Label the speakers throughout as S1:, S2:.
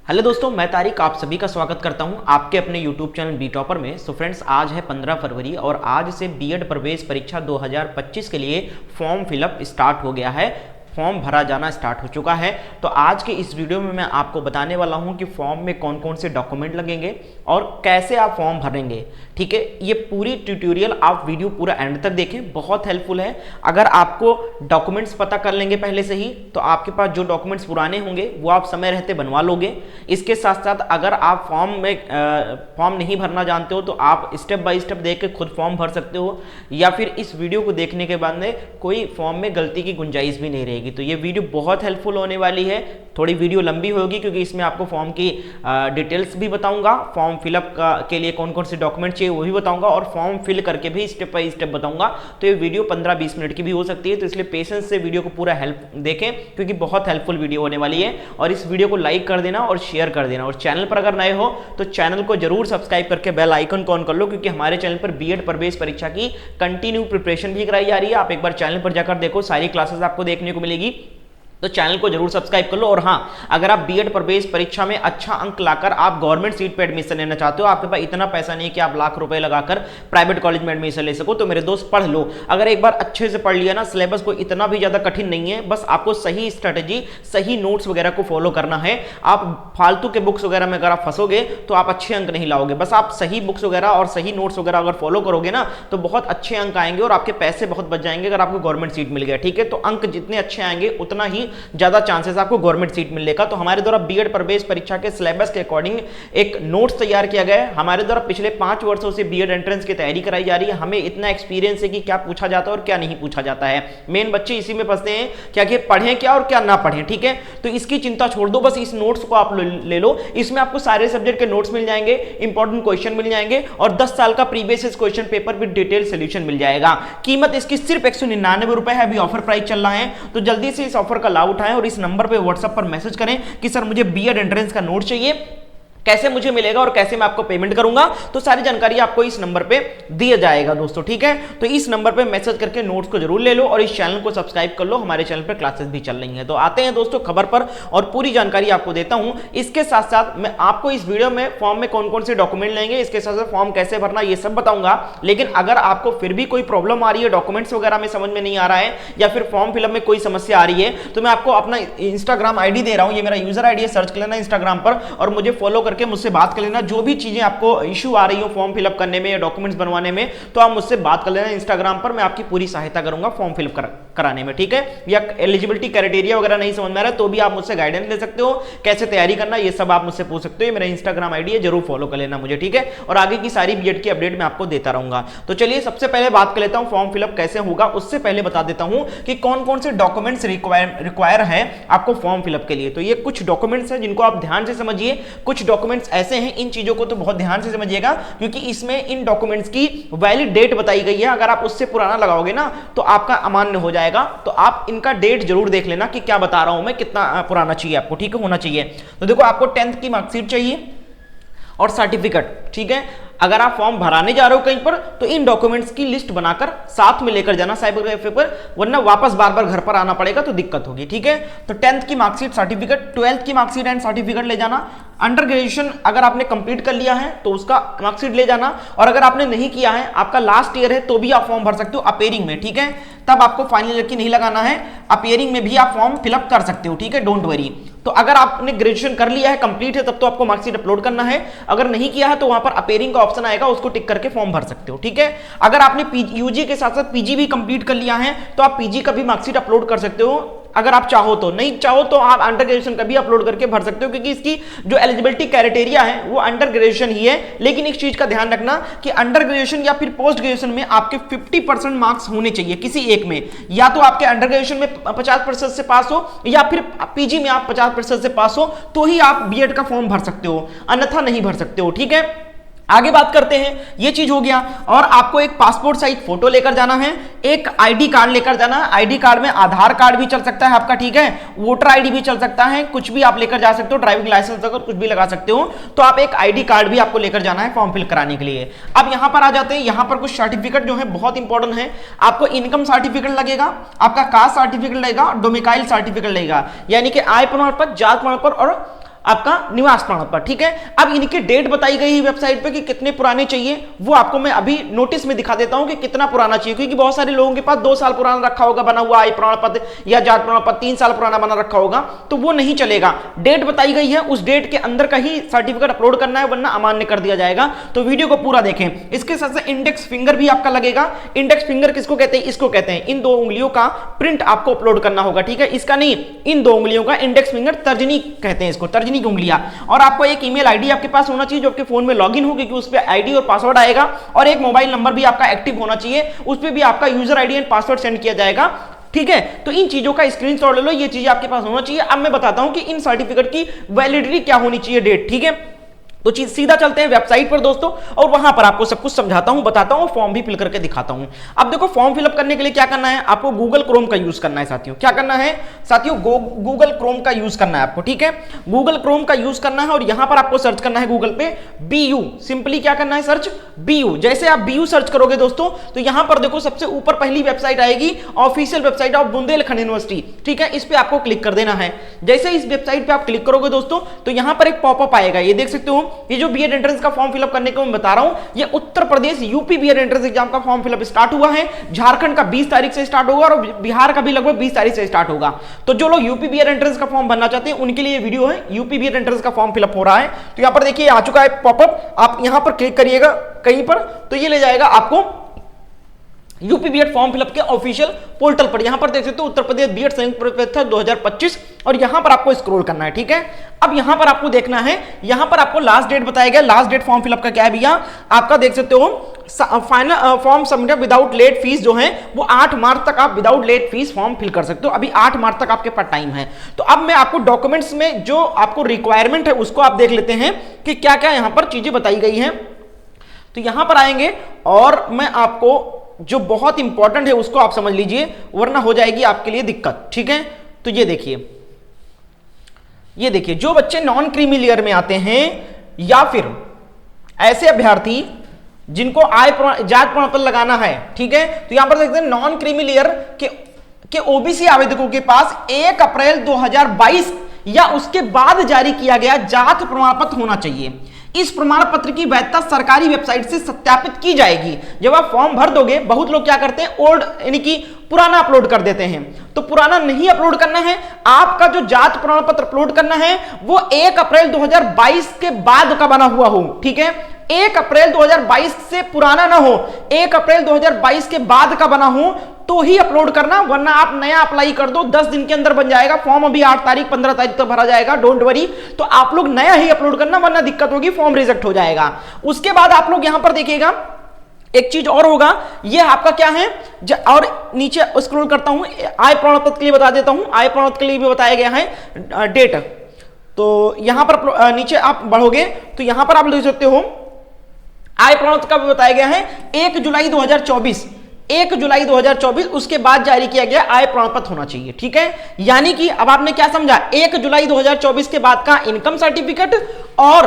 S1: Hello दोस्तों, मैं तारिक आप सभी का स्वागत करता हूं आपके अपने यूट्यूब चैनल बी टॉपर में। सो फ्रेंड्स, आज है 15 फरवरी और आज से बीएड प्रवेश परीक्षा 2025 के लिए फॉर्म फिलअप स्टार्ट हो गया है। फॉर्म भरा जाना स्टार्ट हो चुका है। तो आज के इस वीडियो में मैं आपको बताने वाला हूं कि फॉर्म में कौन कौन से डॉक्यूमेंट लगेंगे और कैसे आप फॉर्म भरेंगे। ठीक है, ये पूरी ट्यूटोरियल आप वीडियो पूरा एंड तक देखें, बहुत हेल्पफुल है। अगर आपको डॉक्यूमेंट्स पता कर लेंगे पहले से ही तो आपके पास जो डॉक्यूमेंट्स पुराने होंगे वो आप समय रहते बनवा लोगे। इसके साथ साथ अगर आप फॉर्म नहीं भरना जानते हो तो आप स्टेप बाय स्टेप देख के खुद फॉर्म भर सकते हो, या फिर इस वीडियो को देखने के बाद में कोई फॉर्म में गलती की गुंजाइश भी नहीं रहेगी। तो ये वीडियो बहुत हेल्पफुल होने वाली है। थोड़ी वीडियो लंबी होगी क्योंकि इसमें आपको फॉर्म की डिटेल्स भी बताऊंगा, फॉर्म फिलअप के लिए कौन कौन से डॉक्यूमेंट चाहिए वो भी बताऊंगा और फॉर्म फिल करके भी स्टेप बाय स्टेप बताऊंगा। तो ये वीडियो 15-20 मिनट की भी हो सकती है, तो इसलिए पेशेंस से वीडियो को पूरा हेल्प देखें क्योंकि बहुत हेल्पफुल वीडियो होने वाली है। और इस वीडियो को लाइक कर देना और शेयर कर देना, और चैनल पर अगर नए हो तो चैनल को जरूर सब्सक्राइब करके बेल आइकन को ऑन कर लो क्योंकि हमारे चैनल पर बीएड प्रवेश परीक्षा की कंटिन्यू प्रिपरेशन भी कराई जा रही है। आप एक बार चैनल पर जाकर देखो, सारी क्लासेस आपको देखने को मिलेगी, तो चैनल को जरूर सब्सक्राइब कर लो। और हाँ, अगर आप बीएड प्रवेश परीक्षा में अच्छा अंक लाकर आप गवर्नमेंट सीट पे एडमिशन लेना चाहते हो, आपके पास इतना पैसा नहीं कि आप लाख रुपए लगाकर प्राइवेट कॉलेज में एडमिशन ले सको, तो मेरे दोस्त पढ़ लो। अगर एक बार अच्छे से पढ़ लिया ना, सिलेबस को इतना भी ज्यादा कठिन नहीं है, बस आपको सही स्ट्रेटेजी, सही नोट्स वगैरह को फॉलो करना है। आप फालतू के बुक्स वगैरह में अगर आप फंसोगे तो आप अच्छे अंक नहीं लाओगे। बस आप सही बुक्स वगैरह और सही नोट्स वगैरह अगर फॉलो करोगे ना तो बहुत अच्छे अंक आएंगे और आपके पैसे बहुत बच जाएंगे अगर आपको गवर्नमेंट सीट मिल गया। ठीक है, तो अंक जितने अच्छे आएंगे उतना ही ज्यादा चांसेस आपको गवर्नमेंट सीट मिलने का। तो हमारे द्वारा बीएड प्रवेश परीक्षा के सिलेबस के अकॉर्डिंग एक नोट्स तैयार किया गया है। हमारे द्वारा पिछले 5 वर्षों से बीएड एंट्रेंस की तैयारी कराई जा रही है। हमें इतना एक्सपीरियंस है कि क्या पूछा जाता है और क्या नहीं पूछा जाता है। मेन बच्चे इसी में फंसते हैं क्या कि पढ़ें क्या और क्या ना पढ़ें। ठीक है, तो इसकी चिंता छोड़ दो, बस इस नोट्स को आप ले लो। इसमें आपको सारे सब्जेक्ट के नोट्स मिल जाएंगे, इंपॉर्टेंट क्वेश्चन मिल जाएंगे और 10 साल का previous question paper with detail solution मिल जाएगा। कीमत इसकी सिर्फ 199 रुपए है। अभी ऑफर प्राइस चल रहा है, तो जल्दी से इस ऑफर का लाभ उठाएं और इस नंबर पे व्हाट्सएप पर मैसेज करें कि सर मुझे बीएड एंट्रेंस का नोट चाहिए, कैसे मुझे मिलेगा और कैसे मैं आपको पेमेंट करूंगा। तो सारी जानकारी आपको इस नंबर पे दिया जाएगा दोस्तों। ठीक है, तो इस नंबर पे मैसेज करके नोट्स को जरूर ले लो और इस चैनल को सब्सक्राइब कर लो। हमारे चैनल पे क्लासेस भी चल रही हैं। तो आते हैं दोस्तों खबर पर और पूरी जानकारी आपको देता हूं। इसके साथ साथ मैं आपको इस वीडियो में फॉर्म में कौन कौन से डॉक्यूमेंट लेंगे, इसके साथ साथ फॉर्म कैसे भरना, ये सब बताऊंगा। लेकिन अगर आपको फिर भी कोई प्रॉब्लम आ रही है, डॉक्यूमेंट्स वगैरह में समझ में नहीं आ रहा है या फिर फॉर्म फिलअप में कोई समस्या आ रही है, तो मैं आपको अपना इंस्टाग्राम आईडी दे रहा हूं। ये मेरा यूजर आईडी है, सर्च कर लेना इंस्टाग्राम पर और मुझे फॉलो करके मुझसे बात कर लेना। जो भी चीजें आपको इशू आ रही हो फॉर्म फिलअप करने में या डॉक्यूमेंट्स बनवाने में, तो आप मुझसे बात कर लेना इंस्टाग्राम पर। मैं आपकी पूरी सहायता करूंगा फॉर्म फिलअप कराने में। ठीक है, या एलिजिबिलिटी क्राइटेरिया वगैरह नहीं समझ में आ रहा है तो भी आप मुझसे गाइडेंस ले सकते हो, कैसे तैयारी करना ये सब आप मुझसे पूछ सकते हो। मेरा इंस्टाग्राम आईडी है, जरूर फॉलो कर लेना मुझे। ठीक है, और आगे की सारी बीएड की अपडेट मैं आपको देता रहूंगा। तो चलिए सबसे पहले बात कर लेता हूं फॉर्म फिलअप कैसे होगा। उससे पहले बता देता हूं कि कौन कौन से डॉक्यूमेंट्स रिक्वायर है आपको फॉर्म फिलअप के लिए। तो ये कुछ डॉक्यूमेंट्स हैं जिनको आप ध्यान से समझिए। कुछ डॉक्यूमेंट्स ऐसे हैं, इन चीजों को तो बहुत ध्यान से समझिएगा क्योंकि इसमें इन डॉक्यूमेंट्स की वैलिड डेट बताई गई है। अगर आप उससे पुराना लगाओगे ना तो आपका अमान्य हो जाएगा। तो आप इनका डेट जरूर देख लेना कि क्या बता रहा हूं मैं, कितना पुराना चाहिए आपको। ठीक है, होना चाहिए। तो देखो, आपको 10th की मार्कशीट चाहिए और सर्टिफिकेट। ठीक है, अगर आप फॉर्म भराने जा रहे हो कहीं पर तो इन डॉक्यूमेंट्स की लिस्ट बनाकर साथ में लेकर जाना साइबर कैफे पर, वरना वापस बार बार घर पर आना पड़ेगा तो दिक्कत होगी। ठीक है, तो 10th की मार्कशीट, सर्टिफिकेट, 12th की मार्कशीट एंड सर्टिफिकेट ले जाना। अंडर ग्रेजुएशन अगर आपने कंप्लीट कर लिया है तो उसका मार्कशीट ले जाना, और अगर आपने नहीं किया है, आपका लास्ट ईयर है, तो भी आप फॉर्म भर सकते हो अपेयरिंग में। ठीक है, तब आपको फाइनल ईयर की नहीं लगाना है, अपेयरिंग में भी आप फॉर्म फिलअप कर सकते हो। ठीक है, डोंट वरी। तो अगर आपने ग्रेजुएशन कर लिया है, कंप्लीट है, तब तो आपको मार्कशीट अपलोड करना है। अगर नहीं किया है तो वहां पर अपेयरिंग का ऑप्शन आएगा, उसको टिक करके फॉर्म भर सकते हो। ठीक है, अगर आपने यूजी के साथ साथ पीजी भी कंप्लीट कर लिया है तो आप पीजी का भी मार्कशीट अपलोड कर सकते हो अगर आप चाहो तो। नहीं चाहो तो आप अंडर ग्रेजुएशन का भी अपलोड करके भर सकते हो क्योंकि इसकी जो एलिजिबिलिटी क्राइटेरिया है वो अंडर ग्रेजुएशन ही है। लेकिन एक चीज का ध्यान रखना कि अंडर ग्रेजुएशन या फिर पोस्ट ग्रेजुएशन में आपके 50% मार्क्स होने चाहिए किसी एक में। या तो आपके अंडर ग्रेजुएशन में 50% से पास हो या फिर पीजी में आप 50% से पास हो, तो ही आप बीएड का फॉर्म भर सकते हो, अन्यथा नहीं भर सकते हो। ठीक है, आगे बात करते हैं। ये चीज हो गया, और आपको एक पासपोर्ट साइज फोटो लेकर जाना है, एक आईडी कार्ड लेकर जाना है। आईडी कार्ड में आधार कार्ड भी चल सकता है आपका। ठीक है, वोटर आईडी भी चल सकता है, कुछ भी आप लेकर जा सकते हो, ड्राइविंग लाइसेंस अगर कुछ भी लगा सकते हो। तो आप एक आईडी कार्ड भी आपको लेकर जाना है फॉर्म फिल कराने के लिए। अब यहां पर आ जाते हैं, यहां पर कुछ सर्टिफिकेट जो है बहुत इंपॉर्टेंट है। आपको इनकम सर्टिफिकेट लगेगा, आपका कास्ट सर्टिफिकेट लगेगा, डोमिसाइल सर्टिफिकेट लगेगा, यानी कि आय प्रमाण पत्र, जात प्रमाण पत्र और आपका निवास प्रमाण पत्र, ठीक है। अब इनकी डेट बताई गई है वेबसाइट पे कि कितने पुराने चाहिए, वो आपको मैं अभी नोटिस में दिखा देता हूं कि कितना पुराना चाहिए, क्योंकि बहुत सारे लोगों के पास 2 साल पुराना रखा होगा बना हुआ आय प्रमाण पत्र या जात प्रमाण पत्र, 3 साल पुराना बना रखा होगा, तो वो नहीं चलेगा। डेट बताई गई है, उस डेट के अंदर का ही सर्टिफिकेट अपलोड करना है, वरना अमान्य कर दिया जाएगा। तो वीडियो को पूरा देखें। इसके साथ साथ इंडेक्स फिंगर भी आपका लगेगा। इंडेक्स फिंगर किसको कहते हैं? इसको कहते हैं, इन 2 उंगलियों का प्रिंट आपको अपलोड करना होगा, ठीक है। इसका नहीं, इन 2 उंगलियों का इंडेक्स फिंगर, तर्जनी कहते हैं इसको, तर्जनी की उंगलियां। और आपको एक ईमेल आईडी आपके पास होना चाहिए जो आपके फोन में लॉगिन होगी, उस पर आईडी और पासवर्ड आएगा, और एक मोबाइल नंबर भी आपका एक्टिव होना चाहिए, उस पर भी आपका user ID and password send किया जाएगा, ठीक है। तो इन चीजों का स्क्रीनशॉट ले लो, ये चीजें आपके पास होना चाहिए। अब मैं बताता हूं कि इन सर्टिफिकेट की वैलिडिटी क्या होनी चाहिए, डेट, ठीक है। तो सीधा चलते हैं वेबसाइट पर दोस्तों, और वहां पर आपको सब कुछ समझाता हूं, बताता हूं, फॉर्म भी फिल करके दिखाता हूं। अब देखो, फॉर्म फिलअप करने के लिए क्या करना है आपको? गूगल क्रोम का यूज करना है साथियों। क्या करना है साथियों? गूगल क्रोम का यूज करना है आपको, ठीक है। गूगल क्रोम का यूज करना है और यहां पर आपको सर्च करना है गूगल पे BU। सिंपली क्या करना है? Search BU। जैसे आप BU सर्च करोगे दोस्तों, तो यहां पर देखो सबसे ऊपर पहली वेबसाइट आएगी, official website of Bundelkhand university, ठीक है। इस पे आपको क्लिक कर देना है। जैसे इस वेबसाइट पे आप क्लिक करोगे दोस्तों, तो यहां पर एक पॉपअप आएगा, ये देख सकते हो। ये जो बीएड एंट्रेंस का फॉर्म फिलअप करने को मैं बता रहा हूं, ये Uttar Pradesh UP BEd entrance exam का फॉर्म फिलअप स्टार्ट हुआ है। झारखंड का 20 तारीख से स्टार्ट होगा और बिहार का भी लगभग 20 तारीख से स्टार्ट होगा। तो जो लोग यूपी बीएड एंट्रेंस का फॉर्म भरना चाहते हैं, उनके लिए वीडियो है। यूपी बीएड एंट्रेंस का फॉर्म फिलअप हो रहा है, तो यहां पर देखिए आ चुका है पॉपअप। आप यहां पर क्लिक करिएगा कहीं पर, तो ये ले जाएगा आपको यूपी बीएड फॉर्म फिलअप के ऑफिशियल पोर्टल पर। यहां पर देख सकते हो उत्तर प्रदेश बीएड संयुक्त प्रवेश 2025, और यहां पर आपको स्क्रॉल करना है, ठीक है। अब यहां पर आपको देखना है, यहां पर आपको लास्ट डेट बताया गया। लास्ट डेट फॉर्म फिलअप का क्या है भैया? आपका देख सकते हो, final form submit without late fee जो है वो 8 मार्च तक आप without late fee form fill कर सकते हो। अभी 8 मार्च तक आपके पास टाइम है। तो अब मैं आपको डॉक्यूमेंट्स में जो आपको रिक्वायरमेंट है उसको आप देख लेते हैं कि क्या क्या यहां पर चीजें बताई गई हैं। तो यहां पर आएंगे और मैं आपको जो बहुत इंपॉर्टेंट है उसको आप समझ लीजिए, वरना हो जाएगी आपके लिए दिक्कत, ठीक है। तो ये देखिए, जो बच्चे नॉन क्रीमी लेयर में आते हैं या फिर ऐसे अभ्यर्थी जिनको जात प्रमाण पत्र लगाना है, ठीक है। तो यहां पर देखते हैं नॉन क्रीमी लेयर के ओबीसी आवेदकों के पास 1 अप्रैल 2022 या उसके बाद जारी किया गया जात प्रमाण पत्र होना चाहिए। इस प्रमाण पत्र की वैधता सरकारी वेबसाइट से सत्यापित की जाएगी। जब आप फॉर्म भर दोगे, बहुत लोग क्या करते हैं, ओल्ड यानी कि पुराना अपलोड कर देते हैं। तो पुराना नहीं अपलोड करना है, आपका जो जात प्रमाण पत्र अपलोड करना है वो 1 अप्रैल 2022 के बाद का बना हुआ हो, ठीक है। 1 अप्रैल 2022 से पुराना ना हो, 1 अप्रैल 2022 के बाद का बना हो तो ही अपलोड करना, वरना आप नया अप्लाई कर दो, 10 दिन के अंदर बन जाएगा फॉर्म। अभी 8 तारीख 15 तारीख तक भरा जाएगा, डोंट वरी। तो आप लोग नया ही अपलोड करना, वरना दिक्कत होगी, फॉर्म रिजेक्ट हो जाएगा। उसके बाद आप लोग यहां पर देखिएगा एक चीज और होगा, ये आपका क्या है, और नीचे स्क्रॉल करता हूं, आय प्रमाण पत्र के लिए बता देता हूं। आय प्रमाण पत्र के लिए भी बताया गया है डेट। तो यहां पर नीचे आप बढ़ोगे तो यहां पर आप देख सकते हो आय प्रमाण पत्र का भी बताया गया है 1 जुलाई 2024, 1 जुलाई 2024 उसके बाद जारी किया गया आय प्रमाण पत्र होना चाहिए, ठीक है। यानी कि अब आपने क्या समझा, 1 जुलाई 2024 के बाद का इनकम सर्टिफिकेट और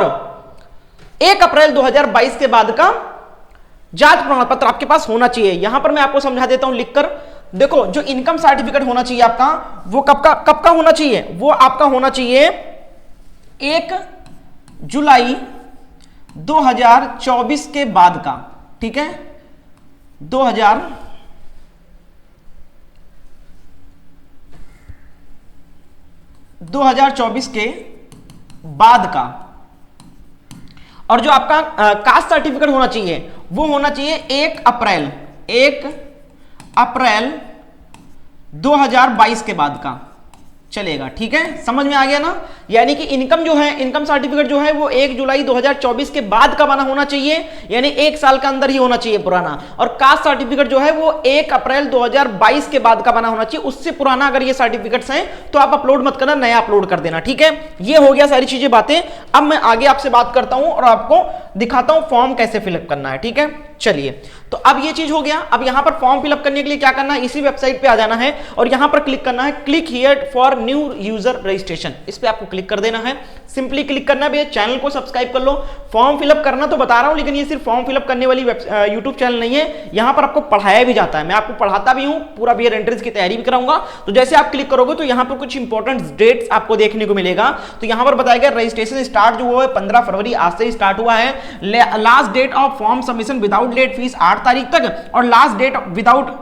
S1: 1 अप्रैल 2022 के बाद का जात प्रमाण पत्र आपके पास होना चाहिए। यहां पर मैं आपको समझा देता हूं लिखकर। देखो, जो इनकम सर्टिफिकेट होना चाहिए आपका, वो कब का होना चाहिए? वो आपका होना चाहिए 1 जुलाई 2024 के बाद का, ठीक है। 2024 के बाद का। और जो आपका कास्ट सर्टिफिकेट होना चाहिए वो होना चाहिए 1 अप्रैल 2022 के बाद का चलेगा, ठीक है। समझ में आ गया ना? यानी कि इनकम जो है, इनकम सर्टिफिकेट जो है वो 1 जुलाई 2024 के बाद का बना होना चाहिए, यानी 1 साल के अंदर ही होना चाहिए पुराना। और कास्ट सर्टिफिकेट जो है वो 1 अप्रैल 2022 के बाद का बना होना चाहिए। उससे पुराना अगर ये सर्टिफिकेट्स हैं तो आप अपलोड मत करना, नया अपलोड कर देना, ठीक है। ये हो गया सारी चीजें बातें। अब मैं आगे आपसे बात करता हूं और आपको दिखाता हूं फॉर्म कैसे फिलअप करना है, ठीक है। चलिए, तो अब ये चीज हो गया। अब यहां पर फॉर्म फिलअप करने के लिए क्या करना है, इसी वेबसाइट पे आ जाना है और यहां पर क्लिक करना है click here for new user registration, इस पे आपको क्लिक कर देना है। सिंपली क्लिक करना है। भैया चैनल को सब्सक्राइब कर लो। फॉर्म फिलअप करना तो बता रहा हूं, लेकिन ये सिर्फ फॉर्म फिलअप करने वाली यूट्यूब चैनल नहीं है, यहां पर आपको पढ़ाया भी जाता है, मैं आपको पढ़ाता भी हूं, पूरा बीएड एंट्रेंस की तैयारी भी कराऊंगा। तो जैसे आप क्लिक करोगे तो यहां पर कुछ इंपॉर्टेंट डेट्स आपको देखने को मिलेगा। तो यहां पर बताया गया रजिस्ट्रेशन स्टार्ट जो हुआ है 15 फरवरी, आज से स्टार्ट हुआ है। Last date of form submission without late fee 8 तारीख तक, और last date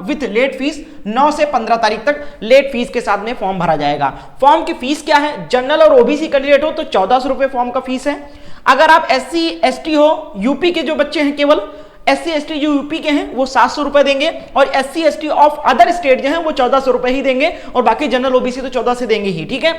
S1: with late fee 9 से 15 तारीख तक लेट फीस के साथ में फॉर्म भरा जाएगा। फॉर्म की फीस क्या है, जनरल और ओबीसी कैंडिडेट हो तो 1400 रुपए फॉर्म का फीस है। अगर आप SC ST हो, यूपी के जो बच्चे हैं, केवल SC ST जो यूपी के हैं वो 700 रुपए देंगे, और SC ST of other state जो है वो 1400 रुपए ही देंगे, और बाकी जनरल ओबीसी तो 14 से देंगे ही। ठीक है,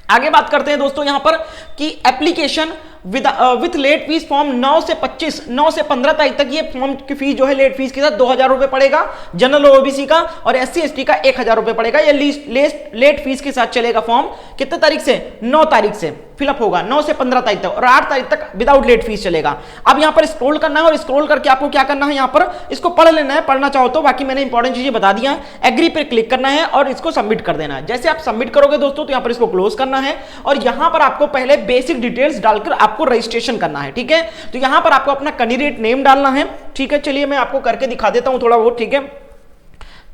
S1: आगे बात करते हैं दोस्तों यहां पर कि application with late fee form 9 से 15 तारीख तक ये फॉर्म की फीस जो है लेट फीस के साथ 2000 रुपए पड़ेगा जनरल ओबीसी का, और SC ST का 1000 रुपए पड़ेगा। ये लेट फीस के साथ चलेगा फॉर्म। कितने तारीख से, 9 तारीख से फिलअप होगा, 9 से 15 तारीख तक, और 8 तारीख तक विदाउट लेट फीस चलेगा। अब यहां पर स्क्रॉल करना है, और स्क्रॉल करके आपको क्या करना है, यहां पर इसको पढ़ लेना है, पढ़ना चाहो तो, बाकी मैंने इंपॉर्टेंट चीजें बता दिया है। एग्री पे क्लिक करना है और इसको सबमिट कर देना है। जैसे आप सबमिट करोगे दोस्तों तो यहां पर इसको क्लोज करना है, और यहां पर आपको पहले बेसिक डिटेल्स डालकर आपको रजिस्ट्रेशन करना है। ठीक है, तो यहां पर आपको अपना कैंडिडेट नेम डालना है। ठीक है, चलिए मैं आपको करके दिखा देता हूं थोड़ा बहुत। ठीक है,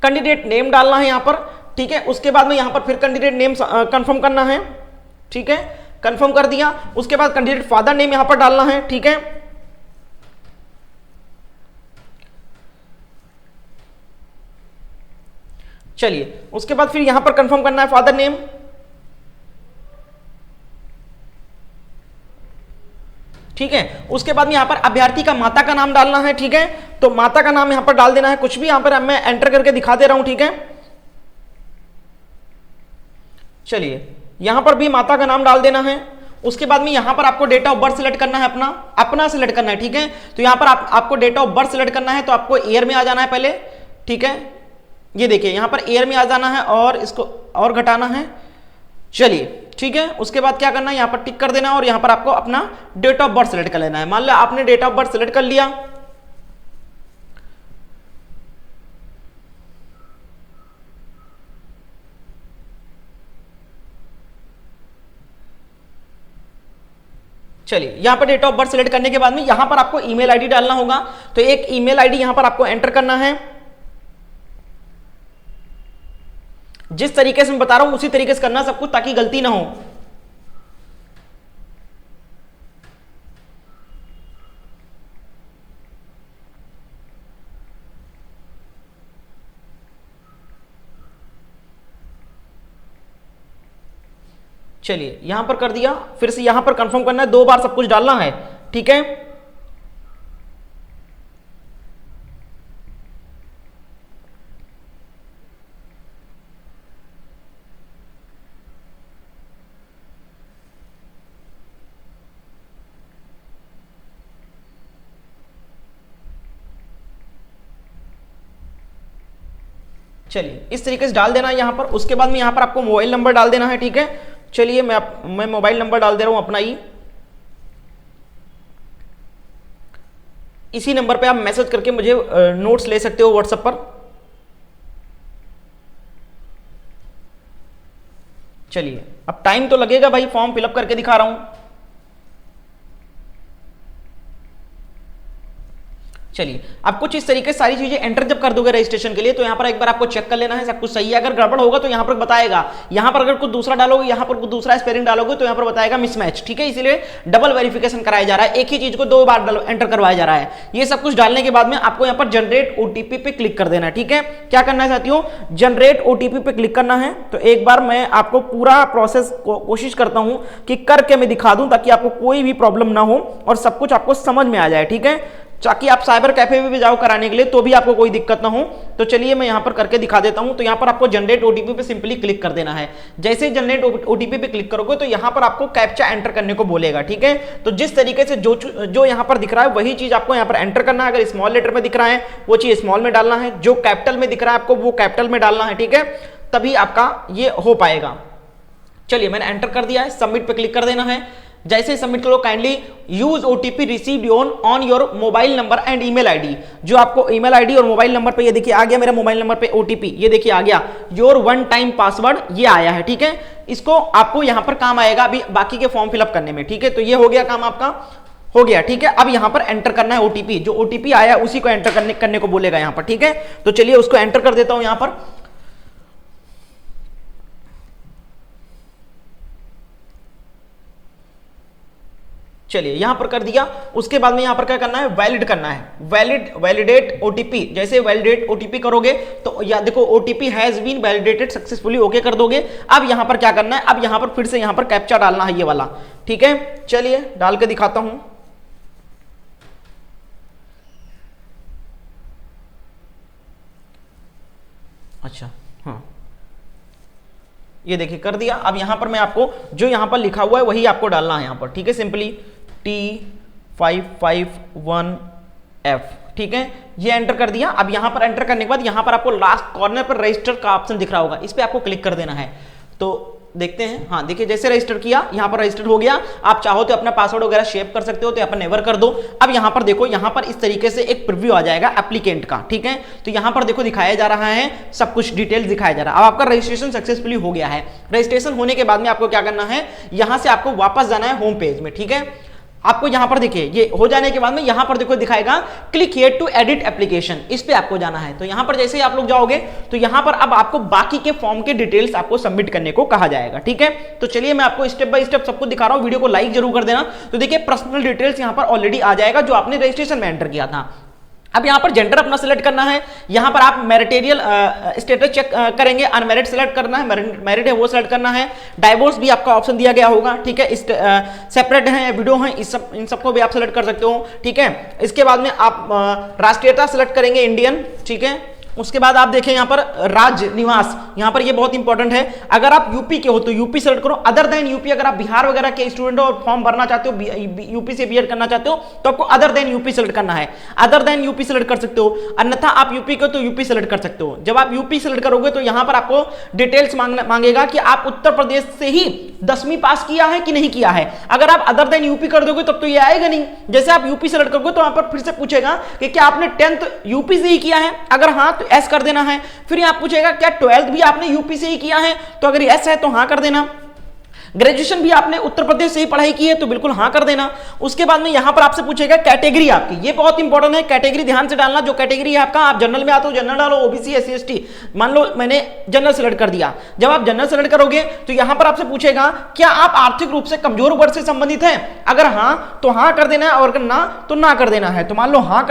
S1: कैंडिडेट नेम डालना है यहां पर। ठीक है, उसके बाद में यहां पर फिर कैंडिडेट नेम कंफर्म करना है। ठीक है, कंफर्म कर दिया। उसके बाद कैंडिडेट फादर नेम यहां पर डालना है। ठीक है, चलिए उसके बाद फिर यहां पर कंफर्म करना है फादर नेम। ठीक है, उसके बाद में यहां पर अभ्यर्थी का माता का नाम डालना है। ठीक है, तो माता का नाम यहां पर डाल देना है, कुछ भी यहां पर मैं एंटर करके दिखा दे रहा हूं। ठीक है, चलिए यहां पर भी माता का नाम डाल देना है। उसके बाद में यहां पर आपको डेट ऑफ बर्थ सिलेक्ट करना है, अपना सिलेक्ट करना है। ठीक है, तो यहां पर आपको डेट ऑफ बर्थ सिलेक्ट करना है, तो आपको ईयर में आ जाना है पहले। ठीक है, ये देखिए यहां पर ईयर में आ जाना है, और इसको और घटाना है। चलिए ठीक है, उसके बाद क्या करना है, यहां पर टिक कर देना, और यहां पर आपको अपना डेट ऑफ बर्थ सिलेक्ट कर लेना है। मान लो आपने डेट ऑफ बर्थ सिलेक्ट कर लिया। चलिए यहां पर डेट ऑफ बर्थ सिलेक्ट करने के बाद में यहां पर आपको ईमेल आईडी डालना होगा, तो एक ईमेल आईडी यहां पर आपको एंटर करना है। जिस तरीके से मैं बता रहा हूं उसी तरीके से करना सब कुछ, ताकि गलती ना हो। चलिए यहां पर कर दिया, फिर से यहां पर कंफर्म करना है, 2 बार सब कुछ डालना है। ठीक है, चलिए इस तरीके से डाल देना है यहां पर। उसके बाद में यहां पर आपको मोबाइल नंबर डाल देना है। ठीक है, चलिए मैं मोबाइल नंबर डाल दे रहा हूं अपना ही। इसी नंबर पे आप मैसेज करके मुझे नोट्स ले सकते हो व्हाट्सएप पर। चलिए अब टाइम तो लगेगा भाई, फॉर्म फिलअप करके दिखा रहा हूं। चलिए अब कुछ इस तरीके से सारी चीजें एंटर जब कर दोगे रजिस्ट्रेशन के लिए, तो यहां पर एक बार आपको चेक कर लेना है सब कुछ सही है। अगर गड़बड़ होगा तो यहां पर बताएगा, यहां पर अगर कुछ दूसरा डालोगे, यहां पर कुछ दूसरा स्पेलिंग डालोगे तो यहां पर बताएगा मिसमैच। ठीक है, इसलिए डबल वेरिफिकेशन कराया जा रहा है, एक ही चीज को 2 बार एंटर करवाया जा रहा है। ये सब कुछ डालने के बाद में आपको यहां पर जनरेट ओटीपी पे क्लिक कर देना है। ठीक है, क्या करना है साथियों, जनरेट ओटीपी पे क्लिक करना है। तो एक बार मैं आपको पूरा प्रोसेस कोशिश करता हूं कि करके मैं दिखा दूं, ताकि आपको कोई भी प्रॉब्लम ना हो और सब कुछ आपको समझ में आ जाए। ठीक है, ताकि आप साइबर कैफे में भी जाओ कराने के लिए तो भी आपको कोई दिक्कत ना हो। तो चलिए मैं यहां पर करके दिखा देता हूं। तो यहां पर आपको जनरेट ओटीपी पे सिंपली क्लिक कर देना है। जैसे ही जनरेट ओटीपी पे क्लिक करोगे तो यहां पर आपको कैप्चा एंटर करने को बोलेगा। ठीक है, तो जिस तरीके से जो यहां पर दिख रहा है वही चीज आपको यहां पर एंटर करना है। अगर स्मॉल लेटर में दिख रहा है वो चीज स्मॉल में डालना है, जो कैपिटल में दिख रहा है आपको वो कैपिटल में डालना है। ठीक है, तभी आपका ये हो पाएगा। चलिए मैंने एंटर कर दिया है, सबमिट पे क्लिक कर देना है। जैसे ही सबमिट करो kindly use OTP received on your mobile number and email ID. जो आपको ईमेल आईडी और मोबाइल नंबर पे, ये देखिए आ गया मेरा मोबाइल नंबर पे ओटीपी, ये देखिए आ गया योर वन टाइम पासवर्ड, ये आया है। ठीक है, इसको आपको यहां पर काम आएगा अभी बाकी के फॉर्म फिलअप करने में। ठीक है, तो ये हो गया काम आपका, हो गया। ठीक है, अब यहां पर एंटर करना है ओटीपी, जो ओटीपी आया उसी को एंटर करने को बोलेगा यहां पर। ठीक है, तो चलिए उसको एंटर कर देता हूं यहां पर। चलिए यहां पर कर दिया। उसके बाद में यहां पर क्या करना है, वैलिड करना है, वैलिडेट ओटीपी। जैसे वैलिडेट ओटीपी करोगे तो या देखो OTP has been validated successfully, okay कर दोगे। अब यहां पर क्या करना है, अब यहां पर फिर से यहां पर कैप्चा डालना है, ये वाला। ठीक है, चलिए डाल के दिखाता हूं। अच्छा हाँ, ये देखिए कर दिया। अब यहां पर मैं आपको जो यहां पर लिखा हुआ है वही आपको डालना है यहां पर। ठीक है, सिंपली T551F। ठीक है, ये एंटर कर दिया। अब यहां पर एंटर करने के बाद यहां पर आपको लास्ट कॉर्नर पर रजिस्टर का ऑप्शन दिख रहा होगा, इस पे आपको क्लिक कर देना है। तो देखते हैं, हाँ देखिए जैसे रजिस्टर किया यहां पर रजिस्टर हो गया। आप चाहो तो अपना पासवर्ड वगैरह शेव कर सकते हो, तो यहाँ पर नेवर कर दो। अब यहां पर देखो, यहां पर इस तरीके से एक प्रीव्यू आ जाएगा एप्लीकेंट का। ठीक है, तो यहां पर देखो दिखाया जा रहा है, सब कुछ डिटेल्स दिखाया जा रहा है। अब आपका रजिस्ट्रेशन सक्सेसफुली हो गया है। रजिस्ट्रेशन होने के बाद में आपको क्या करना है, यहां से आपको वापस जाना है होम पेज में। ठीक है, आपको यहां पर देखिए ये हो जाने के बाद में यहां पर देखो दिखाएगा click here to edit application, इस पे आपको जाना है। तो यहां पर जैसे ही आप लोग जाओगे तो यहां पर अब आपको बाकी के फॉर्म के डिटेल्स आपको सबमिट करने को कहा जाएगा। ठीक है, तो चलिए मैं आपको स्टेप बाय स्टेप सबको दिखा रहा हूं, वीडियो को लाइक जरूर कर देना। तो देखिए पर्सनल डिटेल्स यहां पर ऑलरेडी आ जाएगा जो आपने रजिस्ट्रेशन में एंटर किया था। अब यहां पर जेंडर अपना सिलेक्ट करना है, यहां पर आप मैरिटेरियल स्टेटस चेक करेंगे, अनमैरिड सिलेक्ट करना है, मैरिड है वो सिलेक्ट करना है। डाइवोर्स भी आपका ऑप्शन दिया गया होगा। ठीक है, सेपरेट है, विडो है, इन सबको भी आप सिलेक्ट कर सकते हो। ठीक है, इसके बाद में आप राष्ट्रीयता सिलेक्ट करेंगे इंडियन। ठीक है, उसके बाद आप देखें यहां पर राज्य निवास, यहां पर ये बहुत इंपॉर्टेंट है। अगर आप यूपी के हो तो यूपी सेलेक्ट करो, अदर देन यूपी अगर आप बिहार वगैरह के स्टूडेंट हो और फॉर्म भरना चाहते हो, यूपी से बीएड करना चाहते हो तो आपको अदर देन यूपी सेलेक्ट करना है, अदर देन यूपी सेलेक्ट कर सकते हो। अन्यथा आप यूपी को तो यूपी सेलेक्ट कर सकते हो। जब आप यूपी सेलेक्ट करोगे तो यहां पर आपको डिटेल्स मांगेगा कि आप उत्तर प्रदेश से ही 10वीं पास किया है कि नहीं किया है। अगर आप अदर देन यूपी कर दोगे तब तो ये आएगा नहीं। जैसे आप यूपी सेलेक्ट करोगे तो वहां पर फिर से पूछेगा कि क्या आपने 10th यूपी से ही किया है, अगर हाँ तो एस कर देना है। फिर यहां पूछेगा क्या 12th भी आपने यूपी से ही किया है, तो अगर एस है तो हां कर देना। ग्रेजुएशन भी आपने उत्तर प्रदेश से ही पढ़ाई की है तो बिल्कुल हाँ कर देना। उसके बाद में यहां पर आपसे पूछेगा कैटेगरी आपकी, ये बहुत इंपॉर्टेंट है, कैटेगरी ध्यान से डालना। जो कैटेगरी है आपका, आप जनरल में आते हो जनरल डालो, ओबीसी एससी एसटी, मान लो मैंने जनरल सेलेक्ट कर दिया। जब आप जनरल सेलेक्ट करोगे तो यहां पर आपसे पूछेगा क्या आप आर्थिक रूप से कमजोर वर्ग से संबंधित हैं, अगर हाँ तो हाँ कर देना है और अगर ना तो ना कर देना है। तो मान लो हाँ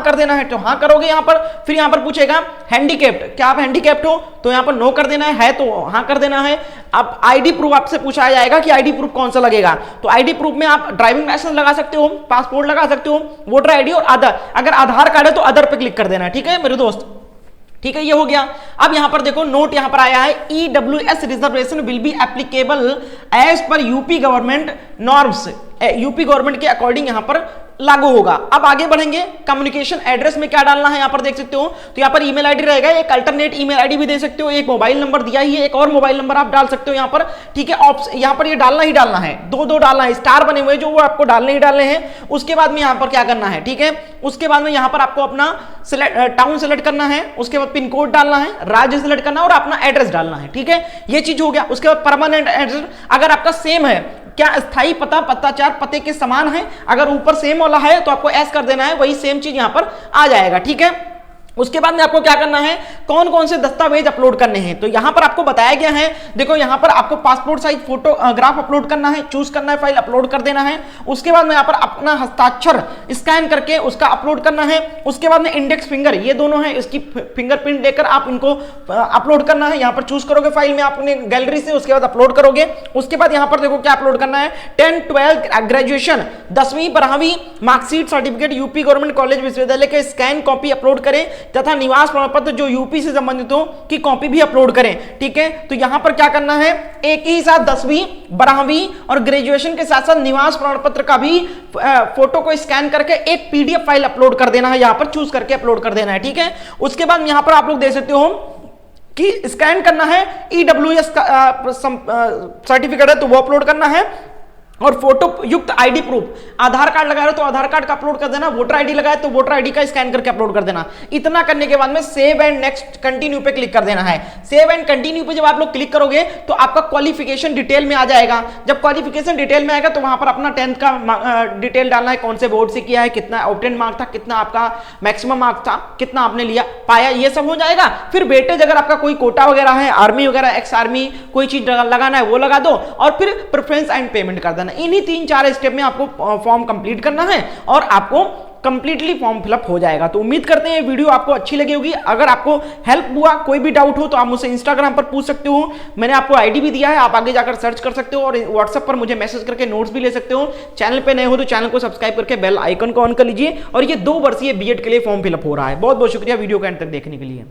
S1: कर देना है तो हाँ करोगे यहां पर। फिर यहां पर पूछेगा हैंडीकैप्ड, क्या आप हैंडीकैप्ड हो, तो यहां पर नो कर देना है तो हाँ कर देना है। अब आईडी प्रूफ आपसे पूछा जाएगा कि आईडी प्रूफ कौन सा लगेगा, तो आईडी प्रूफ में आप ड्राइविंग लाइसेंस लगा सकते हो, पासपोर्ट लगा सकते हो, वोटर आईडी और आधार। अगर आधार कार्ड है तो अदर पे क्लिक कर देना है। ठीक है मेरे दोस्त, ठीक है ये हो गया। अब यहां पर देखो नोट यहां पर आया है, EWS reservation will be applicable as per UP government norms, UP government के अकॉर्डिंग यहां पर लागू होगा। अब आगे बढ़ेंगे, कम्युनिकेशन एड्रेस में क्या डालना है यहां पर देख सकते हो। तो यहां पर ईमेल आईडी रहेगा, एक अल्टरनेट ईमेल आईडी भी दे सकते हो, एक मोबाइल नंबर दिया ही है, एक और मोबाइल नंबर आप डाल सकते हो यहां पर। ठीक है, यहां पर ये डालना ही डालना है, दो डालना है, स्टार बने हुए जो वो आपको डालने ही डालने हैं। उसके बाद में यहां पर क्या करना है, ठीक है, उसके बाद में यहां पर आपको अपना टाउन सेलेक्ट करना है, उसके बाद पिन कोड डालना है, राज्य सेलेक्ट करना है और अपना एड्रेस डालना है। ठीक है, ये चीज हो गया। उसके बाद परमानेंट एड्रेस, अगर आपका सेम है, क्या स्थायी पता पताचार पते के समान है, अगर ऊपर सेम वाला है तो आपको एस कर देना है, वही सेम चीज यहां पर आ जाएगा। ठीक है, उसके बाद में आपको क्या करना है, कौन कौन से दस्तावेज अपलोड करने हैं, तो यहां पर आपको बताया गया है। देखो यहां पर आपको पासपोर्ट साइज फोटोग्राफ अपलोड करना है, चूज करना है, फाइल अपलोड कर देना है। उसके बाद में यहां पर अपना हस्ताक्षर स्कैन करके उसका अपलोड करना है। उसके बाद में इंडेक्स फिंगर, ये दोनों है, इसकी फिंगरप्रिंट लेकर आप इनको अपलोड करना है। यहां पर चूज करोगे फाइल में अपने गैलरी से, उसके बाद अपलोड करोगे। उसके बाद यहां पर देखो क्या अपलोड करना है, 10th 12th ग्रेजुएशन 10वीं 12वीं marksheet certificate UP government college विश्वविद्यालय के स्कैन कॉपी अपलोड करें तथा निवास प्रमाण पत्र जो यूपी से संबंधित हो की कॉपी भी अपलोड करें। ठीक है, तो यहां पर क्या करना है, एक ही साथ 10वीं 12वीं और ग्रेजुएशन के साथ साथ निवास प्रमाण पत्र का भी फोटो को स्कैन करके एक पीडीएफ फाइल अपलोड कर देना है, यहां पर चूज करके अपलोड कर देना है। ठीक है, उसके बाद यहां पर आप लोग देख सकते हो कि स्कैन करना है, ईडब्ल्यूएस का सर्टिफिकेट है तो वो अपलोड करना है। और फोटो युक्त आईडी प्रूफ, आधार कार्ड लगा रहे हो तो आधार कार्ड का अपलोड कर देना, वोटर आईडी लगाए तो वोटर आईडी का स्कैन करके अपलोड कर देना। इतना करने के बाद में सेव एंड नेक्स्ट कंटिन्यू पे क्लिक कर देना है। सेव एंड कंटिन्यू पे जब आप लोग क्लिक करोगे तो आपका क्वालिफिकेशन डिटेल में आ जाएगा। जब क्वालिफिकेशन डिटेल में आएगा तो वहां पर अपना 10th का डिटेल डालना है, कौन से बोर्ड से किया है, कितना ऑब्टेन मार्क था, कितना आपका मैक्सिमम मार्क था, कितना आपने लिया पाया, ये सब हो जाएगा। फिर वेटेज अगर आपका कोई कोटा वगैरह है, आर्मी वगैरह, एक्स आर्मी कोई चीज लगाना है वो लगा दो, और फिर प्रेफरेंस एंड पेमेंट कर देना। इन्हीं 3-4 स्टेप में आपको फॉर्म कंप्लीट करना है और आपको कंप्लीटली फॉर्म फिलअप हो जाएगा। तो उम्मीद करते हैं ये वीडियो आपको अच्छी लगी होगी। अगर आपको हेल्प हुआ, कोई भी डाउट हो तो आप मुझसे इंस्टाग्राम पर पूछ सकते हो, मैंने आपको आईडी भी दिया है, आप आगे जाकर सर्च कर सकते हो और व्हाट्सएप पर मुझे मैसेज करके नोट्स भी ले सकते हो। चैनल पे नए हो तो चैनल को सब्सक्राइब करके बेल आइकन को ऑन कर लीजिए। और ये 2 वर्षीय बीएड के लिए फॉर्म फिलअप हो रहा है। बहुत बहुत शुक्रिया वीडियो को एंड तक देखने के लिए।